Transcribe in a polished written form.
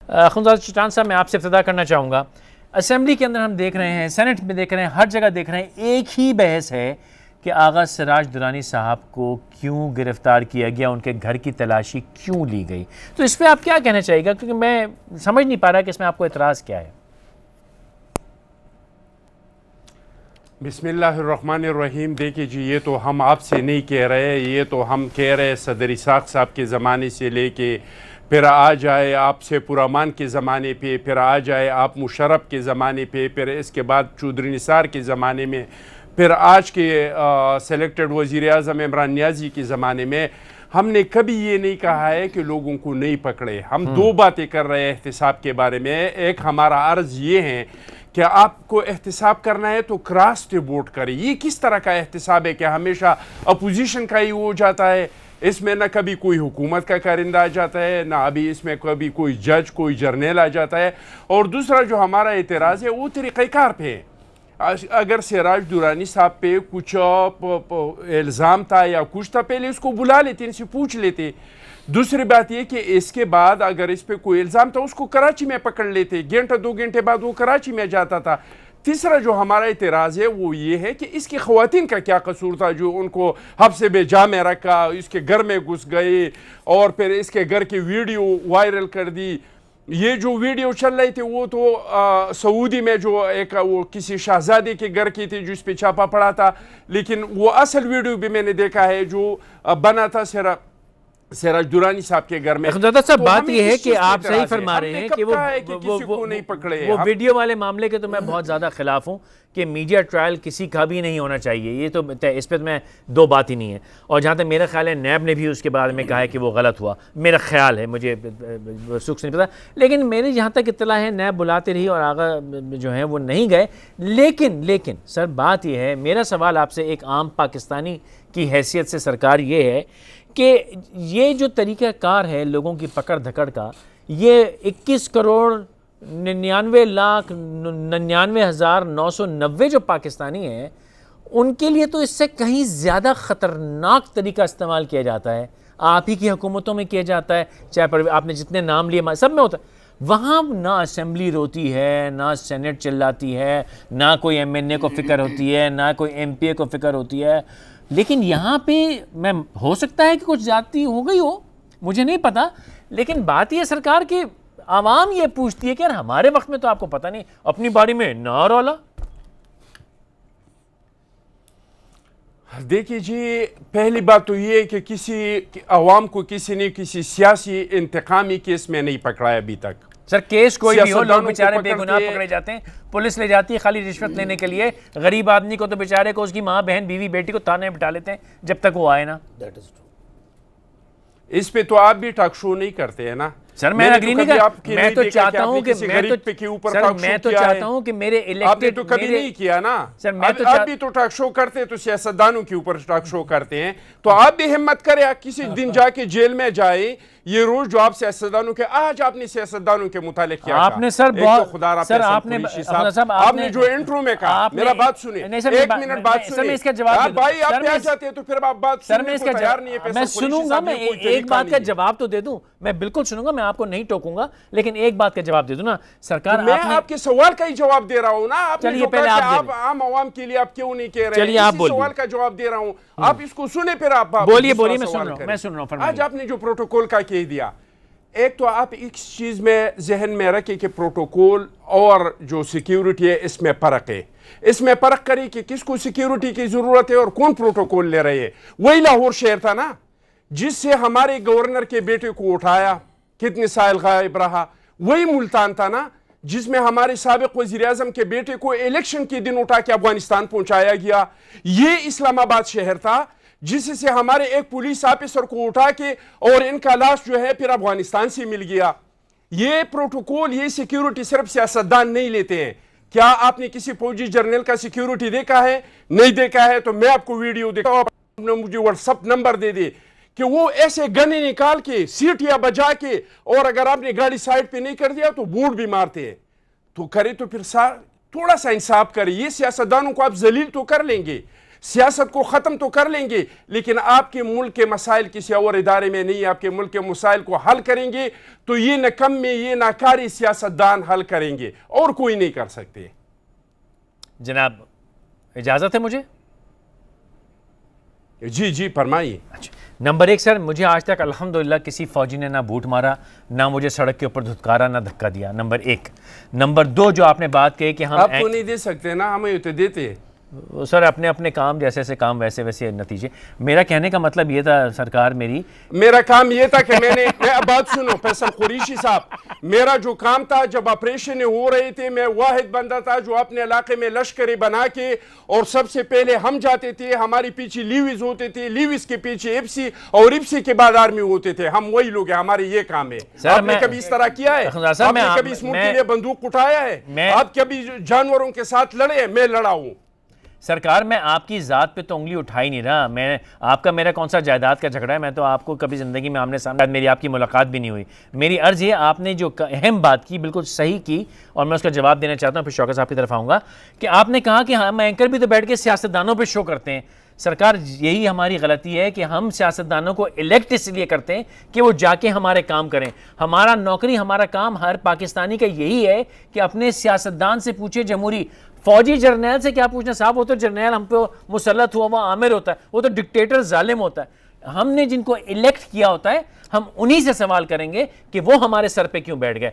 خنزاد چٹان صاحب میں آپ سے ابتدا کرنا چاہوں گا. اسمبلی کے اندر ہم دیکھ رہے ہیں, سینٹ میں دیکھ رہے ہیں, ہر جگہ دیکھ رہے ہیں, ایک ہی بحث ہے کہ آغا سراج درانی صاحب کو کیوں گرفتار کیا گیا, ان کے گھر کی تلاشی کیوں لی گئی. تو اس پہ آپ کیا کہنا چاہیے گا, کیونکہ میں سمجھ نہیں پا رہا کہ اس میں آپ کو اعتراض کیا ہے. بسم اللہ الرحمن الرحیم. دیکھیے جی, یہ تو ہم آپ سے نہیں کہہ رہے, یہ تو ہم کہہ رہے صدر اسحاق صاحب کے زمانے سے لے کے پھر آ جائے آپ سے پرامان کے زمانے پہ, پھر آ جائے آپ مشرف کے زمانے پہ, پھر اس کے بعد چودھری نثار کے زمانے میں, پھر آج کے سلیکٹڈ وزیر اعظم عمران نیازی کے زمانے میں. ہم نے کبھی یہ نہیں کہا ہے کہ لوگوں کو نہیں پکڑے. ہم دو باتیں کر رہے ہیں احتساب کے بارے میں. ایک ہمارا عرض یہ ہے کہ آپ کو احتساب کرنا ہے تو کراس ووٹ کریں. یہ کس طرح کا احتساب ہے کہ ہمیشہ اپوزیشن کا ہی ہو جاتا ہے؟ اس میں نہ کبھی کوئی حکومت کا کارندہ آ جاتا ہے, نہ ابھی اس میں کبھی کوئی جج, کوئی جرنیل آ جاتا ہے. اور دوسرا جو ہمارا اعتراض ہے وہ طریقہ کار پہ ہے. اگر سراج درانی صاحب پہ کچھ الزام تھا یا کچھ تھا, پہلے اس کو بلا لیتے, ان سے پوچھ لیتے. دوسری بات یہ کہ اس کے بعد اگر اس پہ کوئی الزام تھا اس کو کراچی میں پکڑ لیتے, گھنٹہ دو گھنٹے بعد وہ کراچی میں جاتا تھا. تیسرا جو ہمارا اعتراض ہے وہ یہ ہے کہ اس کی خواتین کا کیا قصور تھا جو ان کو حبس بے جا میں رکھا, اس کے گھر میں گھس گئے اور پھر اس کے گھر کی ویڈیو وائرل کر دی. یہ جو ویڈیو چل رہی تھی وہ تو سعودی میں جو ایک وہ کسی شہزادے کے گھر کی تھی جس پہ چھاپا پڑا تھا, لیکن وہ اصل ویڈیو بھی میں نے دیکھا ہے جو بنا تھا سراج درانی صاحب کے گھر میں. خنزادہ صاحب بات یہ ہے کہ آپ صحیح فرما رہے ہیں کہ وہ ویڈیو والے معاملے کے تو میں بہت زیادہ خلاف ہوں کہ میڈیا ٹرائل کسی کا بھی نہیں ہونا چاہیے. یہ تو اس پہ میں دو بات ہی نہیں ہے. اور جہاں تک میرا خیال ہے نیب نے بھی اس کے بارے میں کہا ہے کہ وہ غلط ہوا, میرا خیال ہے, مجھے سکھ سے نہیں پتا, لیکن میری جہاں تک اطلاع ہے نیب بلاتے رہی اور آغا جو ہیں وہ نہیں گئے. لیکن سر بات یہ ہے, میرا سوال آپ سے ایک عام پاکستانی کی حیثیت سے سرکار یہ ہے کہ یہ جو طریقہ کار ہے لوگوں کی پکڑ دھکڑ کا, یہ 21,99,990 جو پاکستانی ہیں ان کے لیے تو اس سے کہیں زیادہ خطرناک طریقہ استعمال کیا جاتا ہے. آپ ہی کی حکومتوں میں کیا جاتا ہے, چاہے آپ نے جتنے نام لیے سب میں ہوتا ہے. وہاں نہ اسمبلی روتی ہے, نہ سینٹ چلاتی ہے, نہ کوئی ایم این اے کو فکر ہوتی ہے, نہ کوئی ایم پی اے کو فکر ہوتی ہے. لیکن یہاں پہ میں ہو سکتا ہے کہ کچھ زیادتی ہو گئی ہو, مجھے نہیں پتا, لیکن بات یہ سرکار کی عوام یہ پوچھتی ہے کہ یار ہمارے وقت میں تو آپ کو پتہ نہیں, اپنی باری میں نہ رولا. دیکھیے جی, پہلی بات تو یہ ہے کہ کسی عوام کو کسی نے کسی سیاسی انتقامی کیس میں نہیں پکڑا ہے ابھی تک. سر کیس کوئی بھی ہو, لوگ بیچارے بے گناہ پکڑے جاتے ہیں, پولیس لے جاتی ہے خالی رشوت لینے کے لیے. غریب آدمی کو تو بیچارے کو اس کی ماں بہن بیوی بیٹی کو تانے بٹھا لیتے ہیں جب تک وہ آئے نا. اس پہ تو آپ بھی ٹاک شو نہیں کرتے ہیں نا سر. میں اگری نہیں کرتا, میں تو چاہتا ہوں کہ میرے الیکٹڈ, آپ نے تو کبھی نہیں کیا نا. آپ بھی تو ٹاک شو کرتے تو سیاستدانوں کے اوپر ٹاک شو کرتے ہیں, تو آپ بھی ہمت کرے, کسی دن جا کے جیل میں جائے. یہ روز جو آپ سیاستدانوں کے, آج آپ نے سیاستدانوں کے متعلق کیا آپ نے سر بہت, سر آپ نے جو انٹرو میں کہا, میرا بات سنیں, ایک منٹ بات سنیں. اس کا جواب بھائی آپ پہ آ جاتے ہیں تو پھر آپ بات سننے کو تیار نہیں ہے. میں سنوں گا, میں ایک بات کا جواب تو دے دوں, میں بالکل سنوں گا, میں آپ کو نہیں ٹوکوں گا, لیکن ایک بات کا جواب دے دوں نا سرکار. میں آپ کے سوال کا ہی جواب دے رہا ہوں نا. آپ نے جو کہا کہ آپ عام عوام کے لیے آپ کیوں نہیں کہہ رہے ہیں, اسی سوال کا جواب دے رہا ہوں. آپ اس کو سنیں پھر آپ بولیے, میں سن رہا ہوں. آج آپ نے جو پروٹوکول کا کہہ دیا, ایک تو آپ ایک چیز میں ذہن میں رکھیں کہ پروٹوکول اور جو سیکیورٹی ہے اس میں فرق ہے. اس میں فرق کریں کہ کس کو سیکیورٹی کی ضرورت ہے اور کون پروٹوکول لے رہے ہیں. وہی لاہور شہر تھا نا جس سے ہمارے گورنر کے بیٹے کو اٹھایا, کتنے سال غائب رہا. وہی ملتان تھا نا جس میں ہمارے سابق وزیر اعظم کے بیٹے کو الیکشن کے دن اٹھا کے افغانستان پہنچایا گیا. یہ اسلام آباد شہر تھا جس سے ہمارے ایک پولیس آفیسر کو اٹھا کے اور ان کا لاش جو ہے پھر افغانستان سے مل گیا. یہ پروٹوکول, یہ سیکیورٹی صرف سیاستدان نہیں لیتے ہیں. کیا آپ نے کسی فوجی جرنیل کا سیکیورٹی دیکھا ہے؟ نہیں دیکھا ہے تو میں آپ کو ویڈیو دیکھا, آپ نے مجھے واٹس ایپ نمبر دے دے کہ وہ ایسے گنے نکال کے سیٹیاں بجا کے, اور اگر آپ نے گاڑی سائڈ پہ نہیں کر دیا تو بورڈ بھی مارتے ہیں. تو کرے تو پھر تھوڑا سا انصاف کرے. یہ سیاستدانوں کو آپ ذلیل تو کر لیں گے, سیاست کو ختم تو کر لیں گے لیکن آپ کے ملک کے مسائل کسی اور ادارے میں نہیں آپ کے ملک کے مسائل کو حل کریں گے تو یہ نکمے یہ ناکاری سیاستدان حل کریں گے اور کوئی نہیں کر سکتے. جناب اجازت ہے مجھے؟ جی جی فرمائیے. نمبر 1 سر، مجھے آج تک الحمدللہ کسی فوجی نے نہ بوٹ مارا نہ مجھے سڑک کے اوپر دھتکارا نہ دھکا دیا. نمبر 1. نمبر 2 جو آپ نے بات کہی کہ ہم آپ کو نہیں دے سکتے نا، ہمیں تو دیتے ہیں سر اپنے اپنے کام جیسے ایسے کام ویسے ویسے نتیجے. میرا کہنے کا مطلب یہ تھا سرکار میرا کام یہ تھا کہ میں بات سنو فیصل قریشی صاحب، میرا جو کام تھا جب آپریشن ہو رہے تھے میں واحد بندہ تھا جو اپنے علاقے میں لشکریں بنا کے اور سب سے پہلے ہم جاتے تھے، ہماری پیچھے لیویز ہوتے تھے، لیویز کے پیچھے ایپسی اور ایپسی کے بعد آرمی ہوتے تھے. ہم وہی لوگ ہیں، ہمارے یہ کام ہے. آپ نے کبھی اس طرح کیا ہے؟ آپ نے کبھی اس ملک کے لیے بندوق اٹھایا ہے؟ آپ کبھی جانوروں کے ساتھ لڑے؟ میں لڑا ہوں. سرکار میں آپ کی ذات پہ تو انگلی اٹھا ہی نہیں رہا. میں آپ کا میرا کون سا جائیداد کا جھگڑا ہے؟ میں تو آپ کو کبھی زندگی میں آمنے سامنے میری آپ کی ملاقات بھی نہیں ہوئی. میری عرض یہ آپ نے جو اہم بات کی بالکل صحیح کی اور میں اس کا جواب دینا چاہتا ہوں، پھر شوکت صاحب کی طرف آؤں گا کہ آپ نے کہا کہ ہم اینکر بھی تو بیٹھ کے سیاستدانوں پہ شو کرتے ہیں. سرکار یہی ہماری غلطی ہے کہ ہم سیاستدانوں کو الیکٹ اس لیے کرتے ہیں کہ وہ جا کے ہمارے کام کریں. ہمارا نوکری ہمارا کام ہر پاکستانی کا یہی ہے کہ اپنے سیاستدان سے پوچھے. جمہوری فوجی جرنیل سے کیا پوچھنا صاحب؟ وہ تو جرنیل ہم پہ مسلط ہوا وہ عامر ہوتا ہے، وہ تو ڈکٹیٹر ظالم ہوتا ہے. ہم نے جن کو الیکٹ کیا ہوتا ہے ہم انہی سے سوال کریں گے کہ وہ ہمارے سر پہ کیوں بیٹھ گئے.